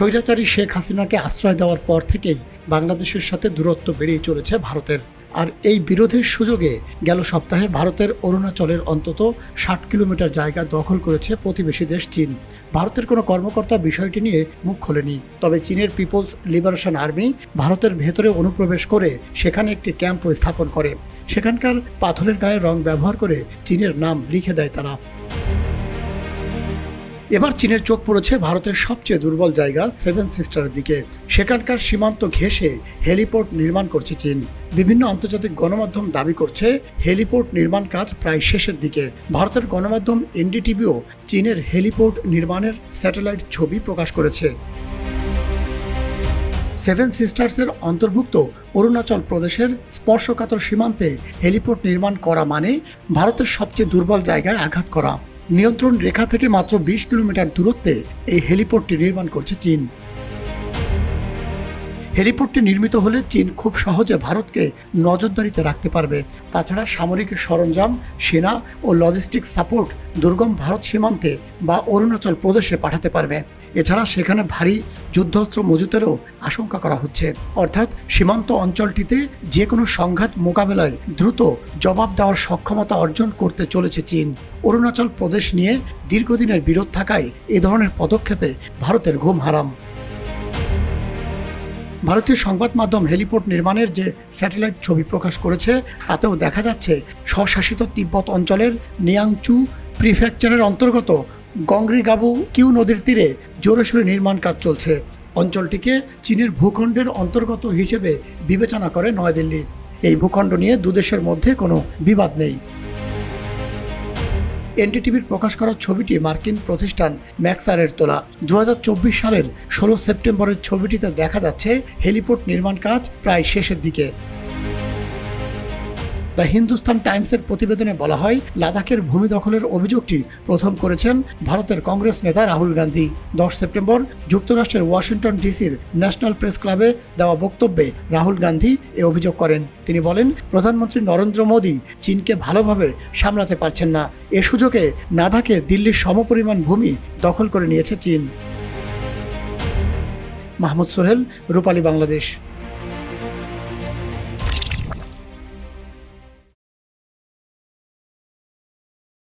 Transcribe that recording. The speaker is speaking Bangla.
স্বৈরাচারী শেখ হাসিনাকে আশ্রয় দেওয়ার পর থেকেই বাংলাদেশের সাথে দূরত্ব বেড়েই চলেছে ভারতের। আর এই বিরোধের সুযোগে গেল সপ্তাহে ভারতের অরুণাচলের অন্তত 60 কিলোমিটার জায়গা দখল করেছে প্রতিবেশী দেশ চীন। ভারতের কোনো কর্মকর্তা বিষয়টি নিয়ে মুখ খোলেনি, তবে চীনের পিপলস লিবারেশন আর্মি ভারতের ভেতরে অনুপ্রবেশ করে সেখানে একটি ক্যাম্প স্থাপন করে। সেখানকার পাথরের গায়ে রং ব্যবহার করে চীনের নাম লিখে দেয় তারা। এবার চীনের চোখ পড়েছে ভারতের সবচেয়ে দুর্বল জায়গা সেভেন সিস্টারের দিকে। সেখানকার সীমান্ত ঘেঁষে হেলিপোর্ট নির্মাণ করছে চীন। বিভিন্ন আন্তর্জাতিক গণমাধ্যম দাবি করছে হেলিপোর্ট নির্মাণ কাজ প্রায় শেষের দিকে। ভারতের গণমাধ্যম এনডিটিভিও চীনের হেলিপোর্ট নির্মাণের স্যাটেলাইট ছবি প্রকাশ করেছে। সেভেন সিস্টার্সের অন্তর্ভুক্ত অরুণাচল প্রদেশের স্পর্শকাতর সীমান্তে হেলিপোর্ট নির্মাণ করা মানে ভারতের সবচেয়ে দুর্বল জায়গায় আঘাত করা। নিয়ন্ত্রণ রেখা থেকে মাত্র 20 কিলোমিটার দূরত্বে এই হেলিপোর্টটি নির্মাণ করছে চীন। হেলিপোর্টটি নির্মিত হলে চীন খুব সহজে ভারতকে নজরদারিতে রাখতে পারবে। তাছাড়া সামরিক সরঞ্জাম, সেনা ও লজিস্টিক সাপোর্ট দুর্গম ভারত সীমান্তে বা অরুণাচল প্রদেশে পাঠাতে পারবে। এছাড়া সেখানে ভারী যুদ্ধাস্ত্র মজুতেরও আশঙ্কা করা হচ্ছে। অর্থাৎ সীমান্ত অঞ্চলটিতে যে কোনো সংঘাত মোকাবেলায় দ্রুত জবাব দেওয়ার সক্ষমতা অর্জন করতে চলেছে চীন। অরুণাচল প্রদেশ নিয়ে দীর্ঘদিনের বিরোধ থাকায় এ ধরনের পদক্ষেপে ভারতের ঘুম হারাম। ভারতীয় সংবাদ মাধ্যম হেলিপোর্ট নির্মাণের যে স্যাটেলাইট ছবি প্রকাশ করেছে তাতেও দেখা যাচ্ছে স্বশাসিত তিব্বত অঞ্চলের নিয়াংচু প্রিফেকচারের অন্তর্গত গংরিগাবু কিউ নদীর তীরে জোরেশোরে নির্মাণ কাজ চলছে। অঞ্চলটিকে চীনের ভূখণ্ডের অন্তর্গত হিসেবে বিবেচনা করে নয়াদিল্লি। এই ভূখণ্ড নিয়ে দুদেশের মধ্যে কোনো বিবাদ নেই। এনডিটিভির প্রকাশ করা ছবিটি মার্কিন প্রতিষ্ঠান ম্যাক্সারের তোলা। 2024 সালের 16 সেপ্টেম্বরের ছবিটিতে দেখা যাচ্ছে হেলিপোর্ট নির্মাণ কাজ প্রায় শেষের দিকে। দ্য হিন্দুস্তান টাইমসের প্রতিবেদনে বলা হয়, লাদাখের ভূমি দখলের অভিযোগটি প্রথম করেছেন ভারতের কংগ্রেস নেতা রাহুল গান্ধী। 10 সেপ্টেম্বর যুক্তরাষ্ট্রের ওয়াশিংটন ডিসির ন্যাশনাল প্রেস ক্লাবে দেওয়া বক্তব্যে রাহুল গান্ধী এ অভিযোগ করেন। তিনি বলেন, প্রধানমন্ত্রী নরেন্দ্র মোদী চীনকে ভালোভাবে সামলাতে পারছেন না। এ সুযোগে লাদাখে দিল্লির সমপরিমাণ ভূমি দখল করে নিয়েছে চীন। মাহমুদ সোহেল, রূপালী বাংলাদেশ।